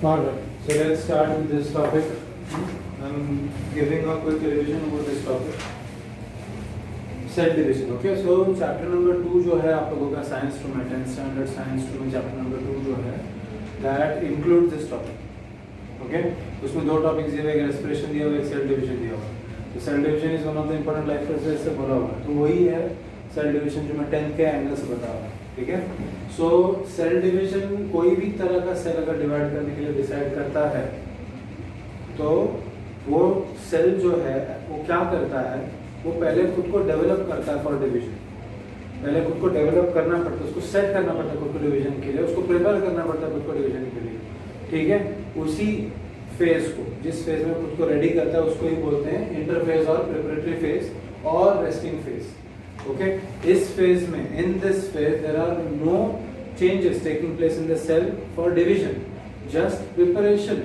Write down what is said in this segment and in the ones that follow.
Alright, so let's start with this topic. I'm giving a quick revision about this topic. Cell division. Okay, so chapter number 2 जो है आप लोगों का science to में 10th standard science to में chapter number 2 जो है that includes this topic. Okay, उसमें दो टॉपिक्स दिए हुए, एक रेस्पिरेशन दिया हुआ, एक सेल डिवीजन दिया हुआ. तो cell division is one of the important life process से बोला हुआ, तो वही है सेल डिवीजन जो मैं 10th के एंगल से बता रहा हूँ. ठीक है, सो सेल डिवीजन कोई भी तरह का सेल अगर डिवाइड करने के लिए डिसाइड करता है तो वो सेल जो है वो क्या करता है, वो पहले खुद को डेवलप करता है फॉर डिवीजन. पहले खुद को डेवलप करना पड़ता है, उसको सेट करना पड़ता है खुद को डिवीजन के लिए, उसको प्रिपेयर करना पड़ता है खुद को डिवीजन के लिए. ठीक है, उसी फेज को, जिस फेज में खुद को रेडी करता है उसको ही बोलते हैं इंटरफेज और प्रिपरेटरी फेज और रेस्टिंग फेज. ओके, इस फेज में, in this phase there are no changes taking place in the cell for division, just preparation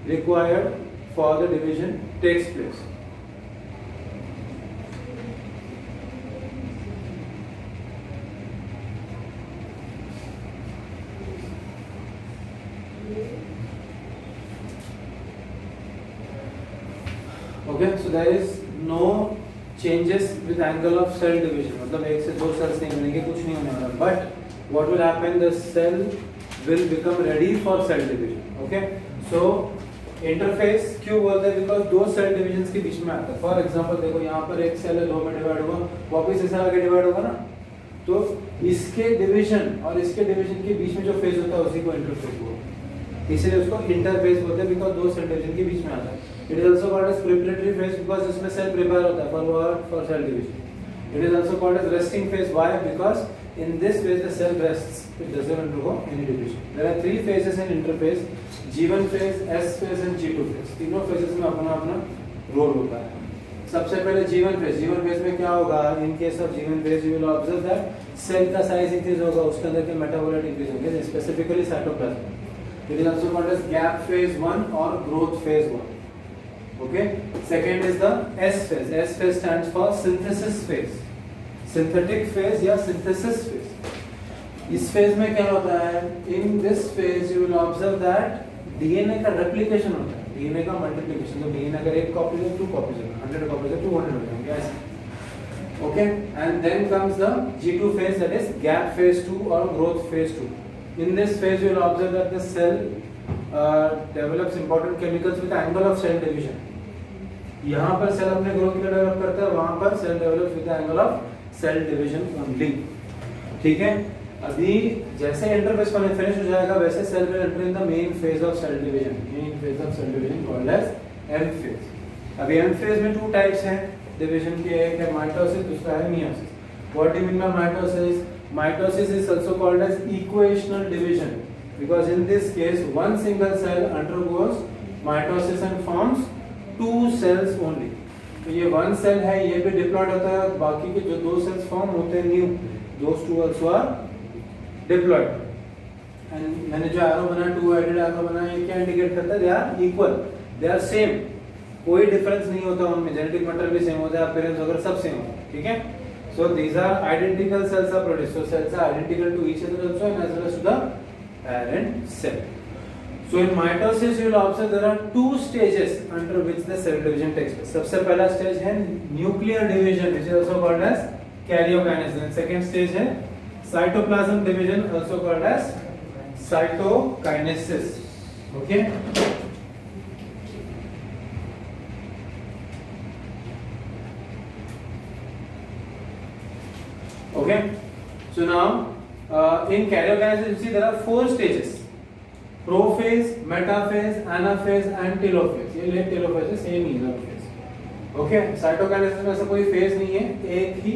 required for the division takes place. Okay, so there is no changes with angle of cell division. मतलब एक से दो sales नहीं बनेंगे, कुछ नहीं होने वाला. But what will happen? The cell will become ready for cell division. Okay, so interface क्यों बोलते हैं? Because दो सेल डिविजन्स के बीच में आता है. For example देखो यहाँ पर एक सेल है, दो में डिवाइड हुआ, वापस इसे आगे डिवाइड होगा ना, तो इसके डिवीजन और इसके डिवीजन के बीच में जो फेज होता है उसी को इंटरफेज बोलते हैं. इसलिए उसको इंटरफेज बोलते हैं, बिकॉज दो सेल डिवीजन के बीच में आता है. It is also called as preparatory phase because इसमें cell prepare होता है for what? For cell division. It is also called as resting phase. Why? Because in this phase the cell rests. It doesn't undergo any division. There are three phases in interphase: G1 phase, S phase and G2 phase. तीनों phases में अपना अपना role होता है. सबसे पहले G1 phase. G1 phase में क्या होगा? In case of G1 phase, you will observe that cell का size increase होगा, उसके अंदर के metabolite increase होंगे, specifically cytoplasm. It is also called as gap phase 1 or growth phase 1. Okay, second is the S phase. S phase stands for synthesis phase, synthetic phase या synthesis phase. इस phase में क्या होता है? In this phase you will observe that DNA का replication होता है, DNA का multiplication. तो DNA अगर एक कॉपी है, 2 कॉपीज है, 100 कॉपीज है, 200 हो जाएंगे ऐसे. Okay, and then comes the G2 phase, that is gap phase 2 or growth phase 2. In this phase you will observe that the cell develops important chemicals with angle of cell division. यहाँ पर cell अपने growth के लिए develop करता है, वहाँ पर cell develops with angle of cell division only. ठीक है, अभी जैसे इंटरफेस फिनिश हो जाएगा वैसे cell will enter in the main phase of cell division. Main phase of cell division called as M phase. अभी एम फेज में 2 types हैं डिवीजन के, एक है माइटोसिस, दूसरा है meiosis. What do you mean by mitosis? Mitosis is also called as equational division because in this case one single cell undergoes mitosis and forms 2 cells only. तो ये 1 cell है, ये भी डिप्लॉयड होता है, बाकी के जो 2 cells फॉर्म होते हैं new, those 2 also are diploid. And मैंने जो एरो बनाया, 2-headed एरो बनाया, ये क्या इंडिकेट करता है? They are equal, they are same. कोई डिफरेंस नहीं होता उनमें, जेनेटिक मैटर भी सेम होता है, अपीयरेंस वगैरह सब सेम होता है. ठीक है, so these are identical cells are produced, so cells are identical to each other also and as well as to the parent cell. So in mitosis you will observe there are 2 stages under which the cell division takes place. सबसे पहला stage है nuclear division which is also called as karyokinesis, and second stage है cytoplasm division also called as cytokinesis. Okay, okay, so now in karyokinesis you see there are 4 stages: prophase, metaphase, anaphase and telophase. ये late telophase है, same ही है phase. Okay, cytokinesis में ऐसा कोई phase नहीं है, एक ही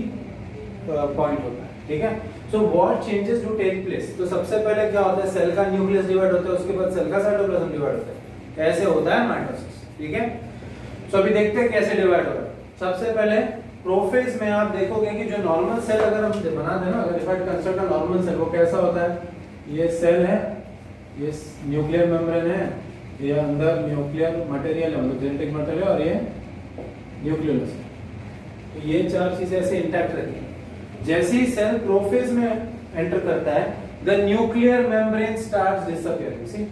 पॉइंट होता है. ठीक है, so what changes do take place? तो सबसे पहले क्या होता है? सेल का न्यूक्लियस डिवाइड होता है, उसके बाद सेल का साइटोप्लाज्म डिवाइड होता है. ऐसे होता है माइटोसिस. ठीक है, so अभी देखते हैं कैसे डिवाइड होता है. सबसे पहले प्रोफेज में आप देखोगे कि जो नॉर्मल सेल अगर हम बना दें ना, अगर if I construct a normal cell, वो कैसा होता है? ये सेल है, ये न्यूक्लियर मेम्ब्रेन है, ये अंदर न्यूक्लियर मटेरियल है, मतलब जेनेटिक मटेरियल, और ये न्यूक्लियस है. तो ये 4 चीजें ऐसे इंटैक्ट रहती हैं. जैसे ही सेल प्रोफेज में एंटर करता है, the nuclear membrane starts disappearing. See,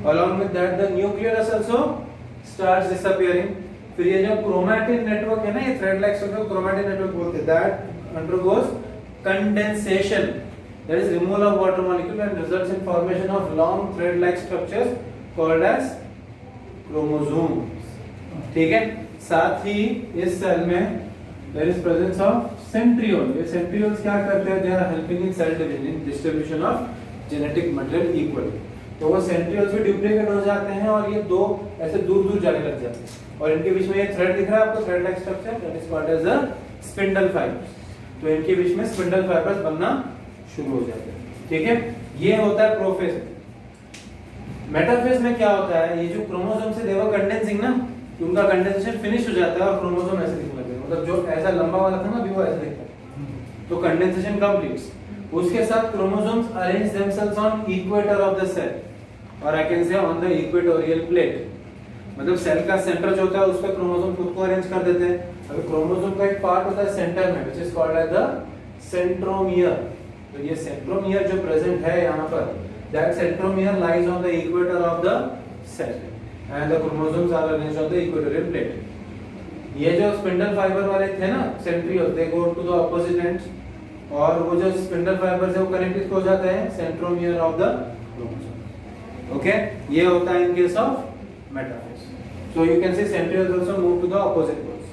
along with that the nucleolus also starts disappearing. फिर ये जो क्रोमैटिन नेटवर्क है ना, ये thread like structure chromatin network बोलते हैं, that undergoes condensation, that is removal of water molecule and results in formation of long thread like structures called as chromosomes. ठीक है, साथ ही इस सेल में there is presence of centriole. ये centrioles क्या करते हैं? They are helping in cell division, in distribution of genetic material equally. तो वो centrioles भी duplicate हो जाते हैं और ये दो ऐसे दूर दूर जाने लग जाते हैं, और इनके बीच में एक थ्रेड दिख रहा है आपको, thread like structure, that is called as a spindle fibers. तो इनके बीच में स्पिंडल फाइबर्स बनना शुरू हो जाते हैं. ठीक है, ये होता है प्रोफेज. मेटाफेज में क्या होता है? ये जो क्रोमोसोम से देवर कंडेंसिंग ना, उनका कंडेंसेशन फिनिश हो जाता है और क्रोमोसोम ऐसे दिखने लगते हैं, मतलब जो ऐसा लंबा वाला था ना अभी वो ऐसे दिखता है. तो कंडेंसेशन कंप्लीट्स. उसके साथ chromosomes arrange themselves on equator of the cell, और I can say on the equatorial plate. मतलब सेल का सेंटर जो होता है उस पे क्रोमोसोम खुद को अरेंज कर देते हैं. अभी क्रोमोसोम का एक पार्ट होता है सेंटर में, which is called as the centromere. तो ये सेंट्रोमियर जो प्रेजेंट है यहाँ पर, that centromere lies on the equator of the cell and the chromosomes are arranged on the equatorial plate. ये जो स्पिंडल फाइबर वाले थे ना centriole, they go to the opposite ends, और वो जो स्पिंडल फाइबर्स है वो कनेक्टेड हो जाते हैं centromere of the chromosome. Okay, ये होता है in case of metaphase. So you can see centrioles also move to the opposite poles.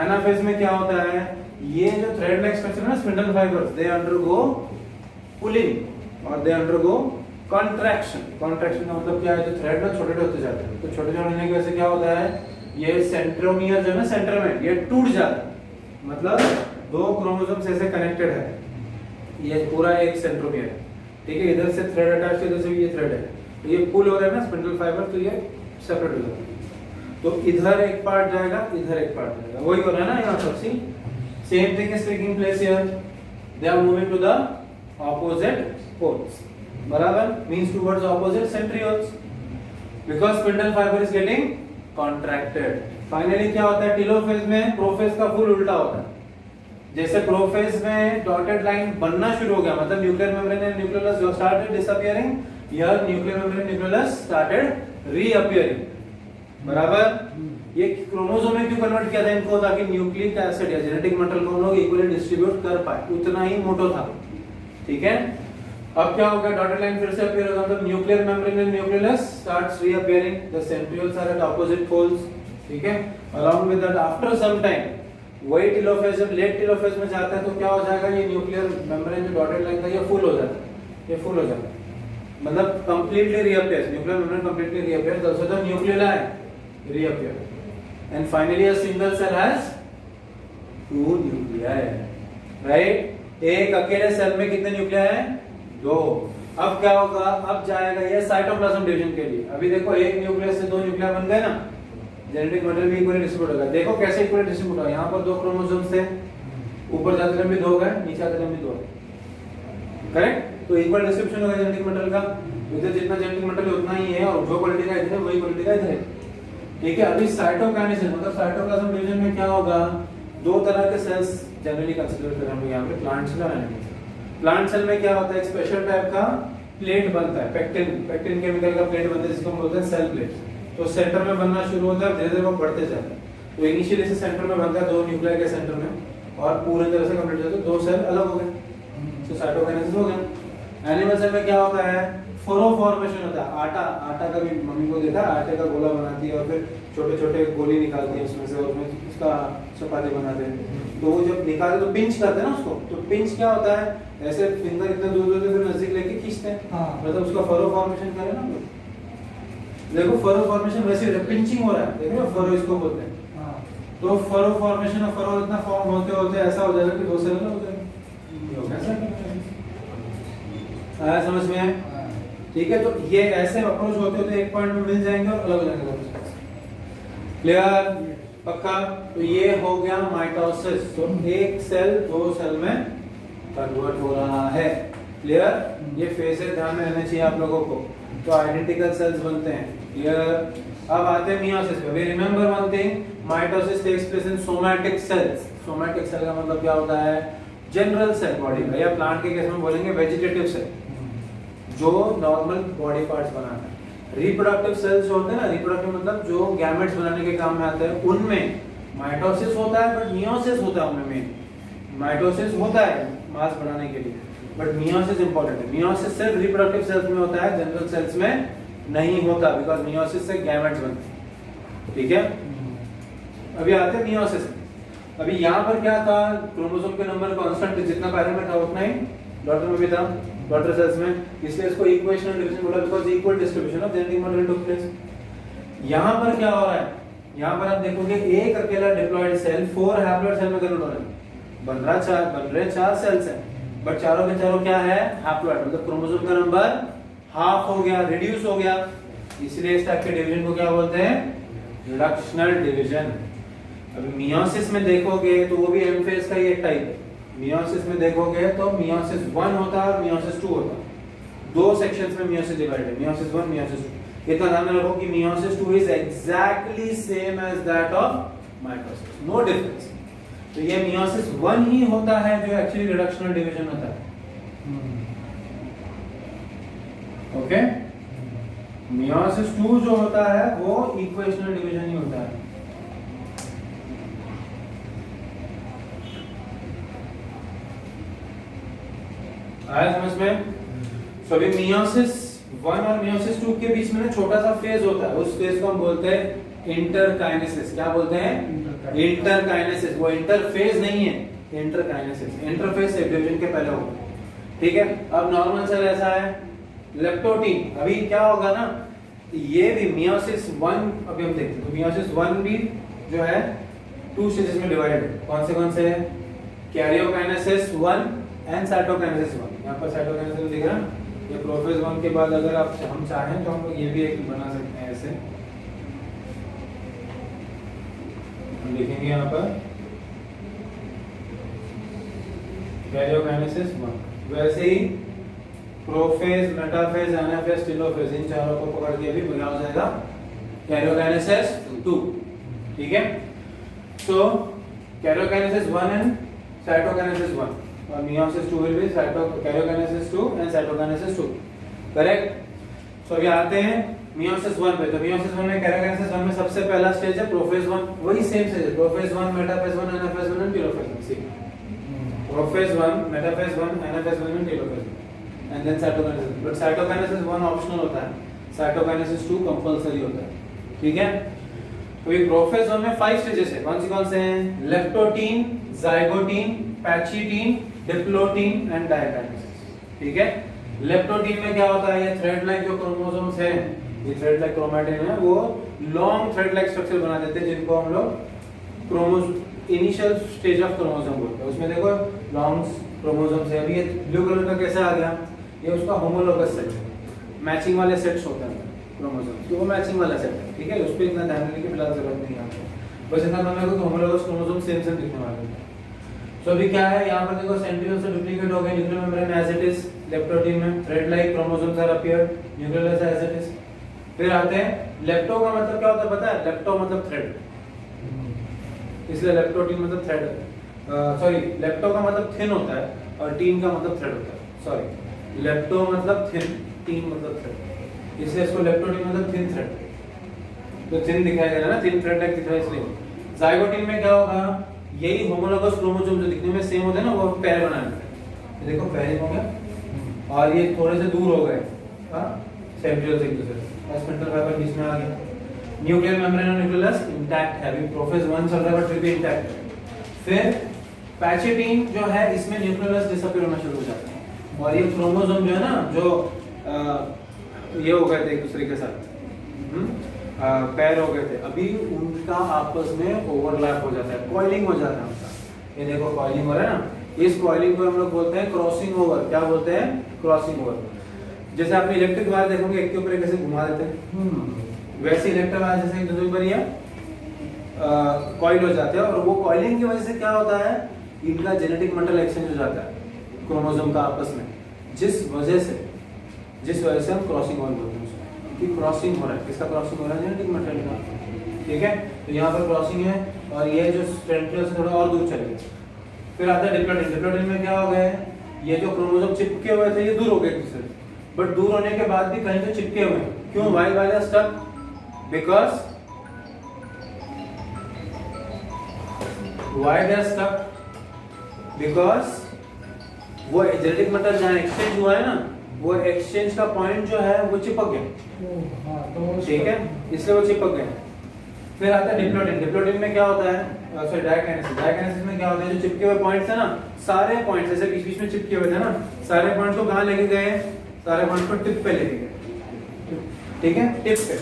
Anaphase में क्या होता है? ये जो thread like structure है ना spindle fibers, they undergo pulling और they undergo contraction. Contraction का मतलब क्या है? जो thread ना छोटे होते जाते हैं, तो छोटे होने की वजह से क्या होता है? ये सेंट्रोमियर जो है ना सेंटर में, ये टूट जाता है. मतलब दो क्रोमोसोम्स ऐसे कनेक्टेड है, ये पूरा एक सेंट्रोमियर है. ठीक है, इधर से थ्रेड अटैच है, इधर से भी ये थ्रेड है, तो ये पुल हो रहा है ना स्पिंडल फाइबर, तो ये सेपरेट हो जाता है. तो इधर एक पार्ट जाएगा, इधर एक पार्ट जाएगा, वही हो रहा है ना यहाँ पर. See same thing is taking place here. They are moving to the opposite poles. बराबर, means towards opposite centrioles, because spindle fibre is getting contracted. Finally क्या होता है? टेलोफेज में प्रोफेज का फुल उल्टा होता है. जैसे प्रोफेज में डॉटेड लाइन बनना शुरू हो गया, मतलब nuclear membrane and nucleolus started disappearing, here nuclear membrane nucleolus started reappearing. बराबर. ये क्रोमोसोम में क्यों कन्वर्ट किया था इनको? ताकि न्यूक्लिक एसिड या जेनेटिक मटेरियल को हम लोग इक्वली डिस्ट्रीब्यूट कर पाए, उतना ही मोटो था. ठीक है, अब क्या हो गया? डॉटेड लाइन फिर से अपीयर होगा, मतलब nuclear membrane and nucleolus starts reappearing, the centrioles are at opposite poles. ठीक है, along with that after some time वही टेलोफेज, जब लेट टेलोफेज में जाता है तो क्या हो जाएगा? ये न्यूक्लियर मेम्ब्रेन जो डॉटेड लाइन था ये फुल हो जाता है, ये फुल हो जाता है, मतलब completely reappears. Nuclear membrane completely reappears, also the nucleoli reappear, and finally a single cell has two nuclei, right? एक अकेले सेल में कितने न्यूक्लियाई हैं? दो. अब क्या होगा? अब जाएगा ये साइटोप्लाज्म डिवीजन के लिए. अभी देखो एक न्यूक्लियस से दो न्यूक्लियाई बन गए ना, जेनेटिक मटेरियल भी इक्वली डिस्ट्रीब्यूट होगा. देखो कैसे इक्वली डिस्ट्रीब्यूट होगा. यहाँ पर दो क्रोमोसोम्स थे, ऊपर जाते टाइम भी दो गए, नीचे आते टाइम भी दो. करेक्ट? तो इक्वल डिस्ट्रीब्यूशन होगा जेनेटिक मटेरियल का. इधर जितना जेनेटिक मटेरियल उतना ही है, और जो क्वालिटी का इधर है वही क्वालिटी का इधर है. ठीक है, अभी साइटोकाइनेसिस मतलब साइटोप्लाज्म डिवीजन में क्या होगा? दो तरह के सेल्स जनरली कंसीडर कर रहे हैं यहाँ पे, प्लांट सेल और एनिमल सेल. प्लांट सेल में क्या होता है? एक स्पेशल टाइप का प्लेट बनता है, पेक्टिन केमिकल का प्लेट बनता है, जिसको हम बोलते हैं सेल प्लेट. तो सेंटर में बनना शुरू होता है, धीरे-धीरे वो बढ़ते जाता है. तो इनिशियली से सेंटर में बनता है, दो न्यूक्लियाई के सेंटर में, और पूरी तरह से कंप्लीट हो जाता है, दो सेल अलग हो गए, तो साइटोकाइनेसिस हो गया. एनिमल सेल में क्या होता है? फोरो फॉर्मेशन होता है. आटा का भी मम्मी को देखा, आटे का गोला बनाती है और फिर छोटे छोटे गोली निकालती है उसमें से, और उसमें उसका चपाती बनाते हैं. तो वो जब निकालते तो पिंच करते हैं ना उसको. तो पिंच क्या होता है? ऐसे फिंगर इतना दूर दूर से फिर नजदीक लेके खींचते हैं, मतलब उसका फरो फॉर्मेशन करें ना. देखो फरो फॉर्मेशन वैसे ही पिंचिंग हो रहा है, देखो फरो इसको बोलते हैं. तो फरो फॉर्मेशन और फरो इतना फॉर्म होते होते ऐसा हो जाएगा कि दो सेल अलग हो जाएंगे. आया समझ में है? ठीक है, तो ये ऐसे अप्रोच होते होते एक पॉइंट में मिल जाएंगे और अलग हो जाएंगे. क्लियर? पक्का? तो ये हो गया माइटोसिस. तो एक सेल दो सेल में कन्वर्ट हो रहा है. क्लियर? ये फेजेस ध्यान में रहने चाहिए आप लोगों को. तो आइडेंटिकल सेल्स बनते हैं. क्लियर? अब आते हैं मियोसिस पे. We remember one thing, mitosis takes place in somatic cells. Somatic cell का मतलब क्या होता है? जनरल सेल बॉडी का, या प्लांट के केस में बोलेंगे वेजिटेटिव सेल, जो नॉर्मल बॉडी पार्ट्स बनाता है. रिप्रोडक्टिव सेल्स जो होते हैं ना, रिप्रोडक्टिव मतलब जो गैमेट्स बनाने के काम में आते हैं, उनमें माइटोसिस होता है बट मियोसिस होता है उनमें। मेन माइटोसिस होता है मास बढ़ाने के लिए, बट मियोसिस इंपॉर्टेंट है। मियोसिस सिर्फ रिप्रोडक्टिव सेल्स में होता है, जनरल सेल्स में नहीं होता, बिकॉज मियोसिस से गैमेट्स बनते हैं। ठीक है, अभी आते हैं मियोसिस। अभी यहाँ पर क्या था, क्रोमोसोम के नंबर कांस्टेंट जितना पैरा में था उतना ही डॉटर में भी था, डॉटर सेल्स में, इसलिए इसको इक्वेशनल डिवीजन बोला, because equal distribution of genetic material took place. यहाँ पर क्या हो रहा है, यहाँ पर आप देखोगे एक अकेला डिप्लॉयड सेल 4 हैप्लॉइड सेल में कन्वर्ट हो रहा है। बन रहे 4 सेल्स हैं, बट चारों के चारों क्या है, हैप्लॉइड, मतलब क्रोमोसोम का नंबर हाफ हो गया, रिड्यूस हो गया, इसलिए इस टाइप के डिवीजन को क्या बोलते हैं, रिडक्शनल डिवीजन। अभी मियोसिस में देखोगे तो वो भी एम फेज का ही एक टाइप है। मियोसिस में देखोगे तो मियोसिस 1 होता है और मियोसिस 2 होता है। दो सेक्शंस में मियोसिस डिवाइडेड है, मियोसिस 1 मियोसिस 2। इतना ध्यान रखो कि meiosis 2 is exactly same as that of mitosis, no difference. तो ये मियोसिस 1 ही होता है जो एक्चुअली रिडक्शनल डिवीजन होता है। ओके, मियोसिस 2 जो होता है वो इक्वेशनल डिवीजन ही होता है। आया समझ में? तो अभी मियोसिस 1 और मियोसिस 2 के बीच में ना छोटा सा फेज होता है, उस फेज को हम बोलते हैं इंटरकाइनेसिस। क्या बोलते हैं? इंटरकाइनेसिस। वो इंटरफेज नहीं है, इंटरकाइनेसिस। इंटरफेज से डिवीजन के पहले होगा। ठीक है, अब नॉर्मल सेल ऐसा है, लेप्टोटीन। अभी क्या होगा ना, ये भी मियोसिस 1 अभी हम देखते हैं, तो मियोसिस 1 भी जो है 2 स्टेजेस में डिवाइडेड है। कौन से हैं? Karyokinesis 1 and cytokinesis 1। यहाँ पर साइटोकाइनेसिस दिख रहा है, ये प्रोफेज 1 के बाद अगर आप हम चाहें तो हम लोग ये भी एक बना सकते हैं ऐसे। हम लिखेंगे यहाँ पर कैरियोकाइनेसिस 1, वैसे ही प्रोफेज, मेटाफेज, एनाफेज, टेलोफेज, इन चारों को पकड़ के भी क्या हो जाएगा, कैरियोकाइनेसिस 2। ठीक है, तो कैरियोकाइनेसिस 1 एंड साइटोकाइनेसिस 1 और meiosis 2 will be karyokinesis 2 and cytokinesis 2। Correct. तो अभी आते हैं मियोसिस 1 पे। तो मियोसिस 1 में, कैरियोकाइनेसिस 1 में सबसे पहला स्टेज है प्रोफेज 1, वही सेम स्टेज है, prophase 1, metaphase 1, anaphase 1 and telophase 1। See prophase 1, metaphase 1, anaphase 1 and telophase 1 and then cytokinesis. But cytokinesis 1 optional होता है, साइटोकाइनेसिस 2 कंपल्सरी होता है। ठीक है, तो ये प्रोफेज 1 में 5 स्टेजेस है। कौन से हैं? Leptotene, zygotene, pachytene, diplotene and diakinesis. ठीक है, लेप्टोटीन में क्या होता है, ये थ्रेड लाइक जो क्रोमोसोम्स है, ये थ्रेड लाइक क्रोमैटिन है, वो लॉन्ग थ्रेड लाइक स्ट्रक्चर बना देते हैं, जिनको हम लोग इनिशियल स्टेज ऑफ क्रोमोसोम बोलते हैं। उसमें देखो लॉन्ग क्रोमोसोम्स है। अभी ये ब्लू कलर का कैसे आ गया, ये उसका होमोलोगस सेट है, मैचिंग वाले सेट्स होते हैं क्रोमोसोम्स, तो वो मैचिंग वाला सेट है। ठीक है, उस पर इतना ध्यान देने की फिलहाल जरूरत नहीं है आपको, बस इतना ध्यान रखो कि होमोलोगस क्रोमोसोम सेम सेम दिखने वाले हैं। तो अभी क्या है, यहाँ पर देखो सेंट्रियोल से डुप्लीकेट हो गए, nuclear membrane as it is, leptotene में thread like chromosomes are appeared, nucleus as it is. फिर आते हैं लेप्टो का मतलब क्या होता है पता है? लेप्टो मतलब थ्रेड, इसलिए लेप्टोटीन मतलब थ्रेड, सॉरी लेप्टो का मतलब थिन होता है और टीन का मतलब थ्रेड होता है। सॉरी, लेप्टो मतलब थिन, टीन मतलब थ्रेड, इसलिए इसको लेप्टोटीन मतलब थिन थ्रेड, तो थिन दिखाया गया ना, थिन थ्रेड लाइक दिख रहा है इसलिए। जाइगोटीन में क्या होगा, यही होमोलोगस क्रोमोसोम जो दिखने में सेम होते हैं ना, वो पैर बनाने, देखो पैर हो गया और ये थोड़े से दूर हो गए, हाँ सेंट्रियोल से एक दूसरे, और स्पिंडल फाइबर बीच में आ गया। न्यूक्लियर मेम्ब्रेन और न्यूक्लियस इंटैक्ट है, अभी प्रोफेज 1 चल रहा है बट फिर भी इंटैक्ट है। फिर पैचिटीन जो है, इसमें न्यूक्लियस डिसअपीयर होना शुरू हो जाता है और ये क्रोमोसोम जो है ना, जो ये हो गए थे एक दूसरे के साथ, पैर हो गए थे, अभी उनका आपस में ओवरलैप हो जाता है, कॉइलिंग हो जाता है उनका। ये देखो कॉइलिंग हो रहा है ना, इस कॉइलिंग को हम लोग बोलते हैं क्रॉसिंग ओवर। क्या बोलते हैं? Crossing over. जैसे आपने इलेक्ट्रिक वायर देखोगे एक के ऊपर एक ऐसे घुमा देते हैं, वैसे इलेक्ट्रिक वायर जैसे एक दूसरे पर ये कॉइल हो जाते हैं, और वो कॉइलिंग की वजह से क्या होता है, इनका जेनेटिक मटेरियल एक्सचेंज हो जाता है क्रोमोसोम का आपस में, जिस वजह से हम क्रॉसिंग ओवर बोलते हैं उसको, कि क्रॉसिंग हो रहा है। किसका क्रॉसिंग हो रहा है? जेनेटिक मटेरियल का। ठीक है, तो यहाँ पर क्रॉसिंग है और ये जो सेंट्रियोल से थोड़ा और दूर चले गए। फिर आता है डिप्लोटीन। डिप्लोटीन में क्या हो गया है, ये जो क्रोमोसोम चिपके हुए थे ये दूर हो गए एक दूसरे से, बट दूर होने के बाद भी कहीं तो चिपके हुए हैं, क्यों? why they are stuck? because why they are stuck? because वो जेनेटिक मटेरियल जहाँ एक्सचेंज हुआ है ना, वो एक्सचेंज का पॉइंट जो है वो चिपक गया, ठीक है, इसलिए वो चिपक गए। फिर आता है डिप्लोटिन। डिप्लोटिन में क्या होता है, सॉरी डायकाइनेसिस। डायकाइनेसिस में क्या होता है, जो चिपके हुए पॉइंट्स है ना, सारे पॉइंट्स जैसे बीच बीच में चिपके हुए थे ना, सारे पॉइंट्स को कहाँ लेके गए, सारे पॉइंट्स को टिप पे लेके गए, ठीक है, टिप पे।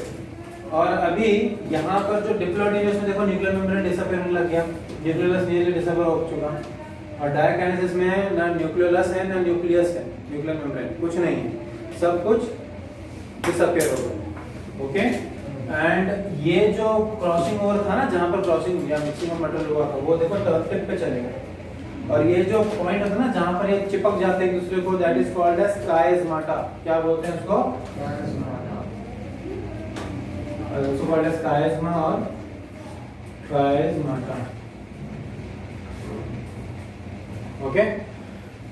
और अभी यहाँ पर जो डिप्लोटिन है उसमें देखो न्यूक्लियर मेम्ब्रेन डिसअपीयर होने लग गया, न्यूक्लियस नियरली डिसअपीयर हो चुका। और डायकाइनेसिस में ना न्यूक्लियस है ना न्यूक्लियस है, न्यूक्लियर मेम्ब्रेन कुछ नहीं है, सब कुछ डिसअपीयर हो गया, ओके। एंड ये जो क्रॉसिंग ओवर था ना, जहाँ पर क्रॉसिंग या मिक्सिंग ऑफ मेटल हुआ था, वो देखो टर्फ टिप पे चलेगा। और ये जो पॉइंट होता है ना जहाँ पर ये चिपक जाते हैं एक दूसरे को, दैट इज कॉल्ड एज काइज़माटा। क्या बोलते हैं उसको? also called as chiasma or chiasmata, okay.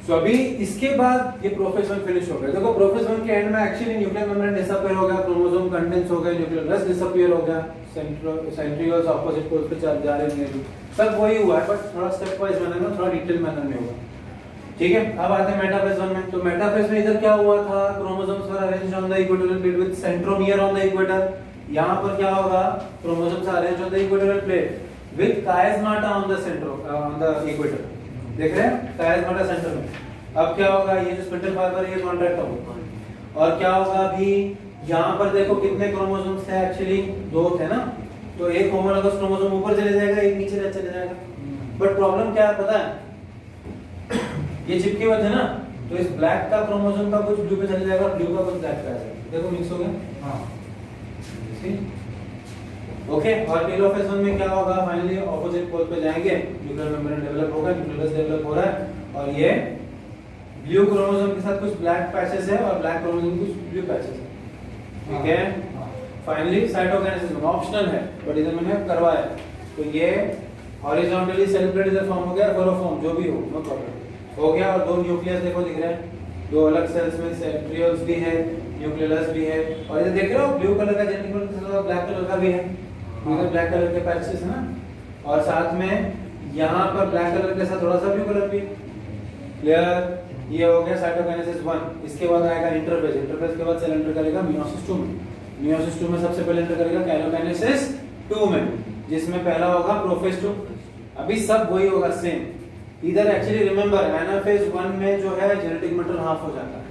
So अभी इसके बाद ये प्रोफेज 1 फिनिश हो गया। देखो प्रोफेज 1 के एंड में एक्चुअली न्यूक्लियर मेम्ब्रेन डिसअपीयर हो गया, क्रोमोसोम कंडेंस हो गए, न्यूक्लियस डिसअपीयर हो गया, सेंट्रियोल्स ऑपोजिट पोल्स पे जा रहे हैं, सब वही हुआ है, बट थोड़ा स्टेप वाइज मैनर में, थोड़ा डिटेल मैनर में हुआ, ठीक है। अब आते हैं मेटाफेज 1 में। तो मेटाफेज में इधर क्या हुआ था, chromosomes were arranged on the equatorial plate with centromere on the equator. यहाँ पर क्या होगा, chromosomes arranged on the equatorial plate with chiasmata on the centre on the equator, देख रहे हैं, काइज़माटा सेंटर में। अब क्या होगा, ये जो स्पिंडल फाइबर है ये कॉन्ट्रैक्ट होगा, और क्या होगा, अभी यहाँ पर देखो कितने क्रोमोसोम्स थे, एक्चुअली 2 थे ना, तो एक होमोलॉगस क्रोमोसोम ऊपर चले जाएगा, एक नीचे चले जाएगा। बट प्रॉब्लम क्या है पता है, ये चिपके हुए थे ना, तो इस ब्लैक का क्रोमोसोम का कुछ ब्लू पे चले जाएगा, ब्लू का कुछ ब्लैक पे आ जाएगा, देखो मिक्स हो गया, हाँ, ओके। और टेलोफेज 1 में क्या होगा, फाइनली ऑपोजिट पोल पे जाएंगे, न्यूक्लियर मेम्ब्रेन डेवलप होगा, न्यूक्लियस डेवलप हो रहा है, और ये ब्लू क्रोमोसोम के साथ कुछ ब्लैक पैचेस है और ब्लैक क्रोमोसोम कुछ ब्लू पैचेस है, ठीक है। फाइनली साइटोकाइनेसिस ऑप्शनल है, बट इधर मैंने करवाया, तो ये हॉरिजॉन्टली सेल प्लेट इधर फॉर्म हो गया, क्लोरोफॉर्म जो भी हो, नो प्रॉब्लम हो गया। और 2 न्यूक्लियस देखो दिख रहे हैं, 2 अलग सेल्स में सेंट्रियोल्स भी है, न्यूक्लियस भी है, और इधर देख रहे हो ब्लू कलर का जेनेटिक मटेरियल, ब्लैक कलर का भी है, इधर ब्लैक कलर के पैचेस है ना, और साथ में यहाँ पर ब्लैक कलर के साथ थोड़ा सा ब्लू कलर भी, क्लियर। ये हो गया साइटोकाइनेसिस 1। इसके बाद आएगा इंटरफेज। इंटरफेज के बाद सेल एंटर करेगा मियोसिस 2 में। मियोसिस 2 में सबसे पहले एंटर करेगा कैलोकाइनेसिस 2 में, जिसमें पहला होगा प्रोफेज 2। अभी सब वही होगा सेम। इधर एक्चुअली रिमेंबर एनाफेज 1 में जो है जेनेटिक मटेरियल हाफ हो जाता है।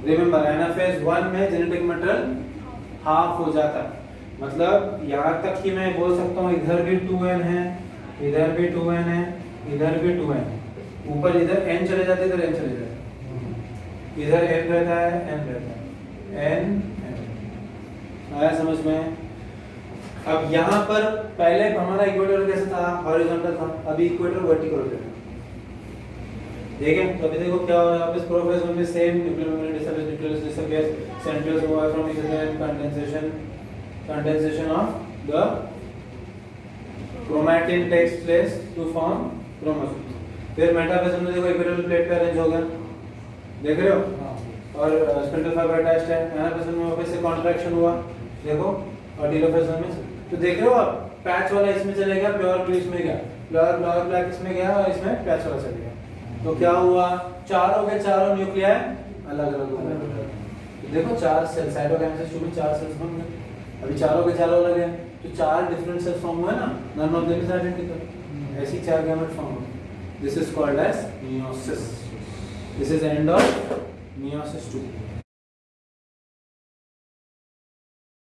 रिमेंबर एनाफेज 1 में जेनेटिक मटेरियल हाफ हो जाता है, मतलब यहाँ तक कि मैं बोल सकता हूँ इधर भी 2n है, इधर भी 2n है, इधर भी 2n, ऊपर इधर n चले जाते, इधर n चले जाते, इधर n रहता है, n रहता है, n आया समझ में। अब यहाँ पर पहले हमारा इक्वेटर कैसा था, हॉरिजॉन्टल था, अभी इक्वेटर वर्टिकल हो जाएगा, ठीक है। तो अभी देखो क्या हो रहा है, इस प्रोफेज में same nuclear membrane disappear, centrioles move from each other and condensation of the chromatin takes place to form chromosomes। फिर मेटाफेज में देखो इक्वेटोरियल प्लेट पे अरेंज हो गया, देख रहे हो, और स्पिंडल फाइबर अटैच्ड है। एनाफेज में वापस से कॉन्ट्रैक्शन हुआ, देखो, और टेलोफेज में तो देख रहे हो आप, पैच वाला इसमें चले गया, प्योर ब्लू इसमें गया, प्योर ब्लैक इसमें गया, और इसमें पैच वाला चले गया। तो क्या हुआ, चारों के चारों न्यूक्लियाई अलग अलग हो गए। देखो 4 सेल, साइटोकाइनेसिस 2 में 4 सेल्स बन गए, अभी चारों के चारों अलग है, तो 4 डिफरेंट सेल्स फॉर्म हुए ना, none of them is identical, ऐसी 4 गैमेट फॉर्म हुए। This is called as meiosis. This is end of meiosis 2।